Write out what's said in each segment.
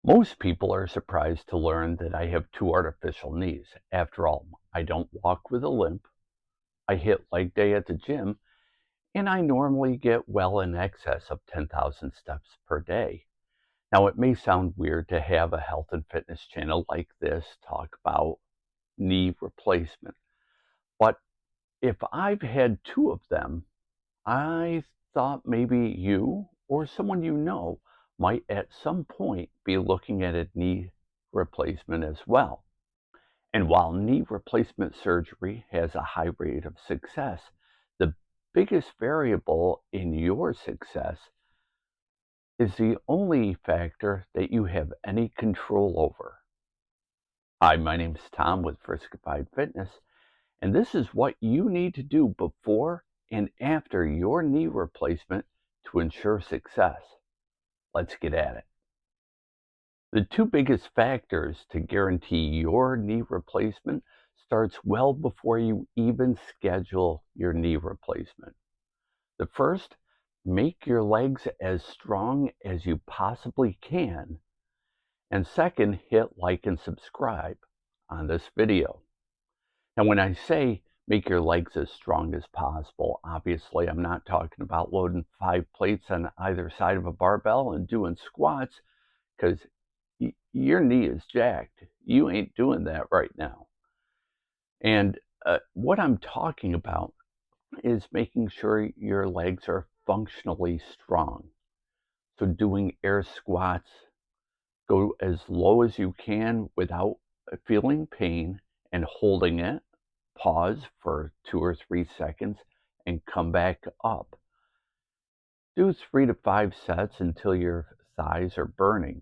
Most people are surprised to learn that I have two artificial knees. After all, I don't walk with a limp, I hit leg day at the gym, and I normally get well in excess of 10,000 steps per day. Now, it may sound weird to have a health and fitness channel like this talk about knee replacement, but if I've had two of them, I thought maybe you or someone you know might at some point be looking at a knee replacement as well. And while knee replacement surgery has a high rate of success, the biggest variable in your success is the only factor that you have any control over. Hi, my name is Tom with Friskified Fitness, and this is what you need to do before and after your knee replacement to ensure success. Let's get at it. The two biggest factors to guarantee your knee replacement starts well before you even schedule your knee replacement. The first, make your legs as strong as you possibly can. And second, hit like and subscribe on this video. Now, when I say make your legs as strong as possible, obviously I'm not talking about loading 5 plates on either side of a barbell and doing squats, because your knee is jacked. You ain't doing that right now. And what I'm talking about is making sure your legs are functionally strong. So doing air squats, go as low as you can without feeling pain and holding it. Pause for 2 or 3 seconds and come back up. Do 3 to 5 sets until your thighs are burning.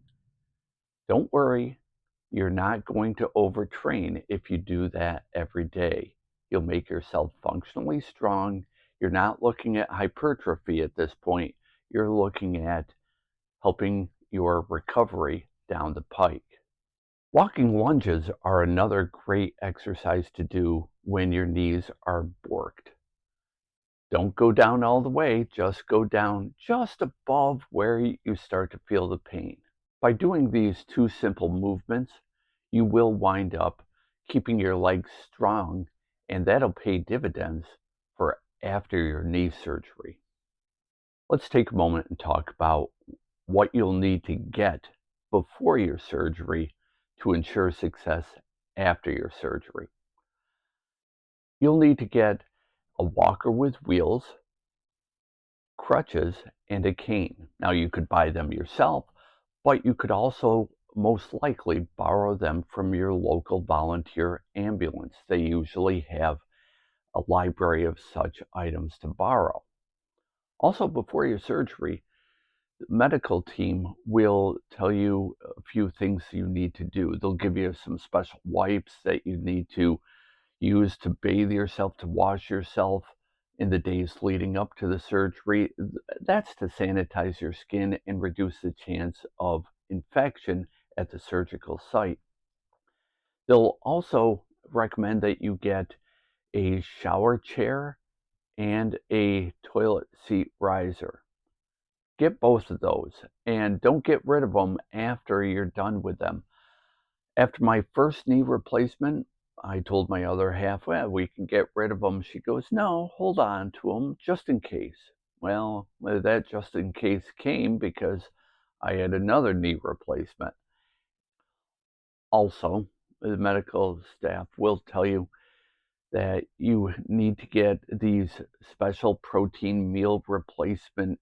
Don't worry, you're not going to overtrain if you do that every day. You'll make yourself functionally strong. You're not looking at hypertrophy at this point. You're looking at helping your recovery down the pike. Walking lunges are another great exercise to do when your knees are borked. Don't go down all the way, just go down just above where you start to feel the pain. By doing these two simple movements, you will wind up keeping your legs strong, and that'll pay dividends for after your knee surgery. Let's take a moment and talk about what you'll need to get before your surgery to ensure success after your surgery. You'll need to get a walker with wheels, crutches, and a cane. Now, you could buy them yourself, but you could also most likely borrow them from your local volunteer ambulance. They usually have a library of such items to borrow. Also, before your surgery, the medical team will tell you a few things you need to do. They'll give you some special wipes that you need to use to bathe yourself, to wash yourself in the days leading up to the surgery. That's to sanitize your skin and reduce the chance of infection at the surgical site. They'll also recommend that you get a shower chair and a toilet seat riser. Get both of those and don't get rid of them after you're done with them. After my first knee replacement, I told my other half, well, we can get rid of them. She goes, no, hold on to them just in case. Well, that just in case came because I had another knee replacement. Also, the medical staff will tell you that you need to get these special protein meal replacement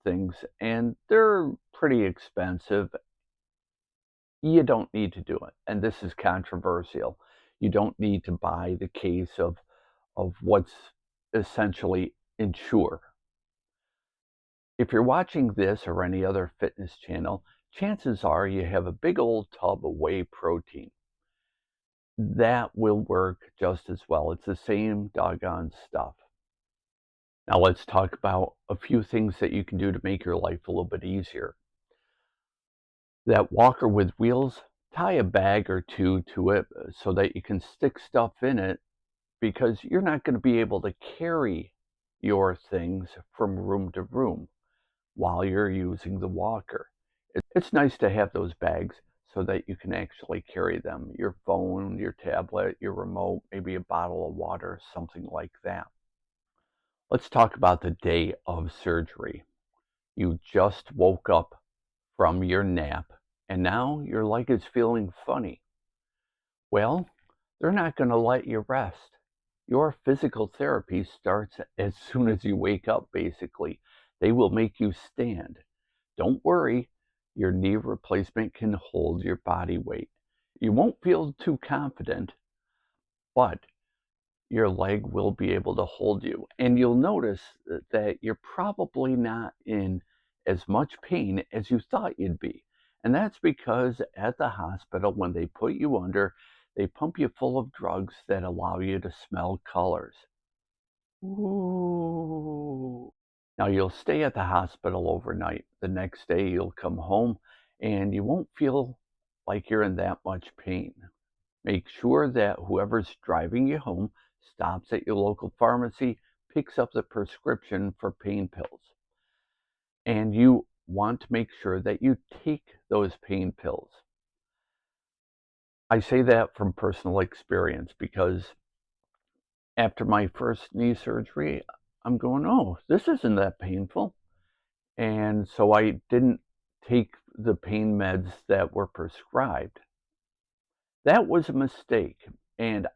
things, and they're pretty expensive. You don't need to do it. And this is controversial. You don't need to buy the case of what's essentially Ensure. If you're watching this or any other fitness channel, chances are you have a big old tub of whey protein. That will work just as well. It's the same doggone stuff. Now let's talk about a few things that you can do to make your life a little bit easier. That walker with wheels, tie a bag or two to it so that you can stick stuff in it, because you're not going to be able to carry your things from room to room while you're using the walker. It's nice to have those bags so that you can actually carry them, your phone, your tablet, your remote, maybe a bottle of water, something like that. Let's talk about the day of surgery. You just woke up from your nap and now your leg is feeling funny. Well, they're not going to let you rest. Your physical therapy starts as soon as you wake up, basically. They will make you stand. Don't worry, your knee replacement can hold your body weight. You won't feel too confident, but your leg will be able to hold you. And you'll notice that you're probably not in as much pain as you thought you'd be. And that's because at the hospital, when they put you under, they pump you full of drugs that allow you to smell colors. Ooh. Now you'll stay at the hospital overnight. The next day you'll come home and you won't feel like you're in that much pain. Make sure that whoever's driving you home stops at your local pharmacy, picks up the prescription for pain pills. And you want to make sure that you take those pain pills. I say that from personal experience because after my first knee surgery, I'm going, oh, this isn't that painful. And so I didn't take the pain meds that were prescribed. That was a mistake. And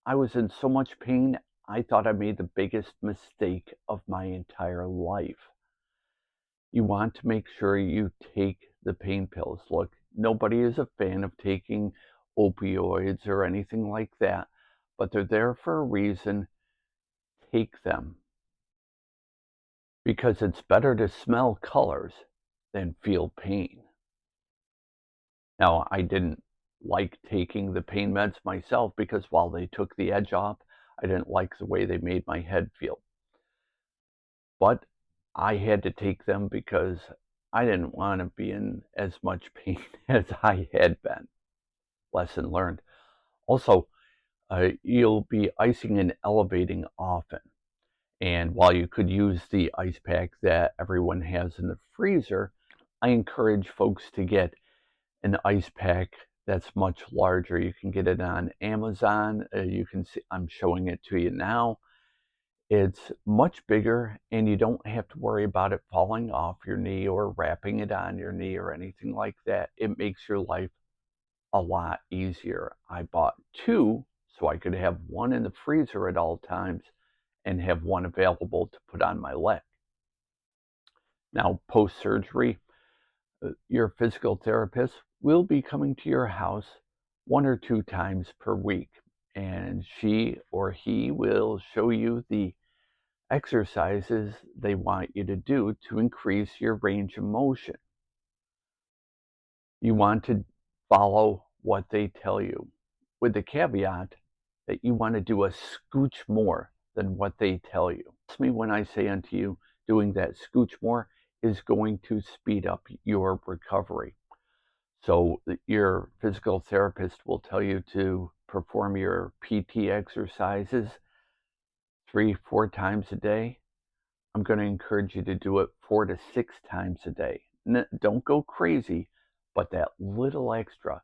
I was in so much pain, I thought I made the biggest mistake of my entire life. You want to make sure you take the pain pills. Look, nobody is a fan of taking opioids or anything like that, but they're there for a reason. Take them because it's better to smell colors than feel pain. Now, I didn't like taking the pain meds myself because while they took the edge off, I didn't like the way they made my head feel. But I had to take them because I didn't want to be in as much pain as I had been. Lesson learned. Also, you'll be icing and elevating often. And while you could use the ice pack that everyone has in the freezer, I encourage folks to get an ice pack that's much larger. You can get it on Amazon. You can see, I'm showing it to you now. It's much bigger and you don't have to worry about it falling off your knee or wrapping it on your knee or anything like that. It makes your life a lot easier. I bought two so I could have one in the freezer at all times and have one available to put on my leg. Now, post-surgery, your physical therapist will be coming to your house 1 or 2 times per week, and she or he will show you the exercises they want you to do to increase your range of motion. You want to follow what they tell you, with the caveat that you want to do a scooch more than what they tell you. Trust me when I say unto you, doing that scooch more is going to speed up your recovery. So your physical therapist will tell you to perform your PT exercises 3, 4 times a day. I'm going to encourage you to do it 4 to 6 times a day. Don't go crazy, but that little extra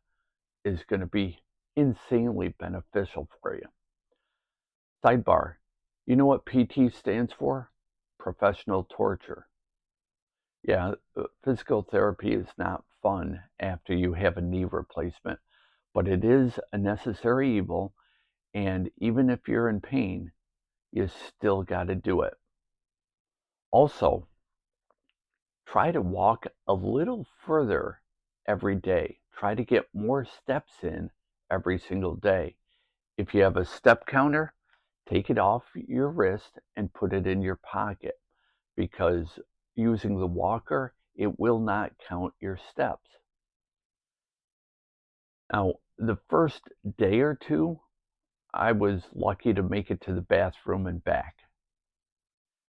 is going to be insanely beneficial for you. Sidebar, you know what PT stands for? Professional torture. Yeah, physical therapy is not fun after you have a knee replacement, but it is a necessary evil, and even if you're in pain, you still got to do it. Also, try to walk a little further every day. Try to get more steps in every single day. If you have a step counter, take it off your wrist and put it in your pocket because using the walker, it will not count your steps. Now, the first day or two, I was lucky to make it to the bathroom and back.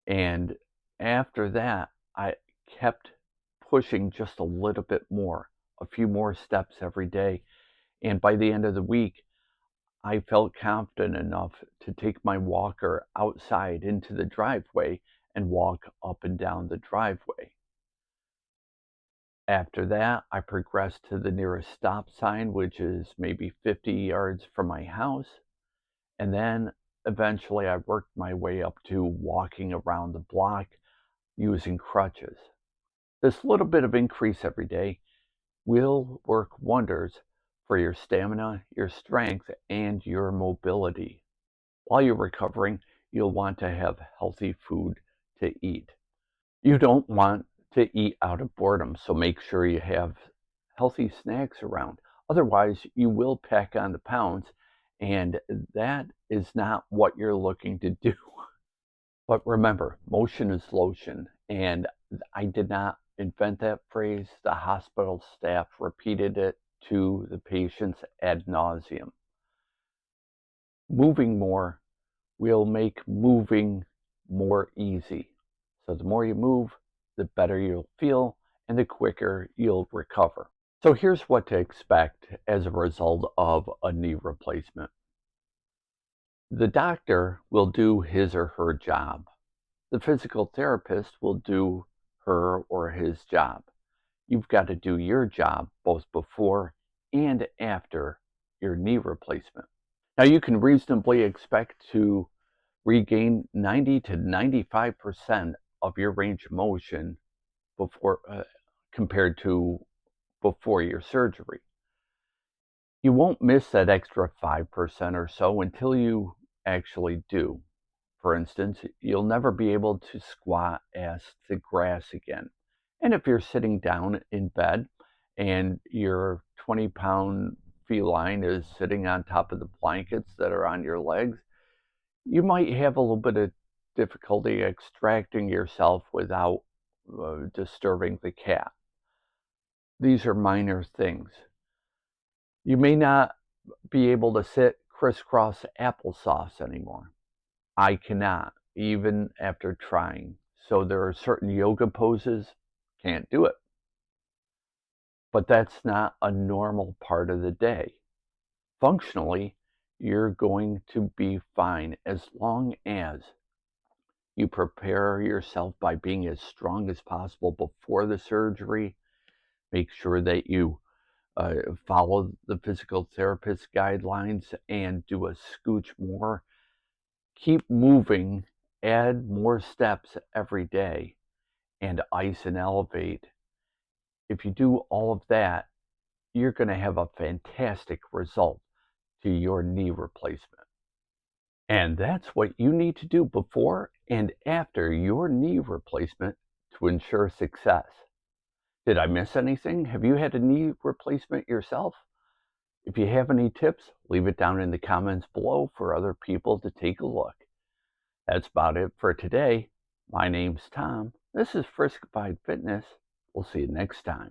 And after that, I kept pushing just a little bit more, a few more steps every day. And by the end of the week, I felt confident enough to take my walker outside into the driveway and walk up and down the driveway. After that, I progressed to the nearest stop sign, which is maybe 50 yards from my house. And then eventually I worked my way up to walking around the block using crutches. This little bit of increase every day will work wonders for your stamina, your strength, and your mobility. While you're recovering, you'll want to have healthy food to eat. You don't want to eat out of boredom, so make sure you have healthy snacks around. Otherwise, you will pack on the pounds, and that is not what you're looking to do. But remember, motion is lotion, and I did not invent that phrase. The hospital staff repeated it to the patients ad nauseum. Moving more will make moving more easy. So the more you move, the better you'll feel and the quicker you'll recover. So here's what to expect as a result of a knee replacement. The doctor will do his or her job. The physical therapist will do her or his job. You've got to do your job both before and after your knee replacement. Now, you can reasonably expect to regain 90 to 95% of your range of motion before compared to before your surgery. You won't miss that extra 5% or so until you actually do. For instance, you'll never be able to squat ass to grass again. And if you're sitting down in bed and your 20-pound feline is sitting on top of the blankets that are on your legs, you might have a little bit of difficulty extracting yourself without disturbing the cat. These are minor things. You may not be able to sit crisscross applesauce anymore. I cannot, even after trying. So there are certain yoga poses, can't do it. But that's not a normal part of the day. Functionally, you're going to be fine as long as you prepare yourself by being as strong as possible before the surgery. Make sure that you follow the physical therapist guidelines and do a scooch more. Keep moving, add more steps every day, and ice and elevate. If you do all of that, you're going to have a fantastic result to your knee replacement. And that's what you need to do before and after your knee replacement to ensure success. Did I miss anything? Have you had a knee replacement yourself? If you have any tips, leave it down in the comments below for other people to take a look. That's about it for today. My name's Tom. This is Friskified Fitness. We'll see you next time.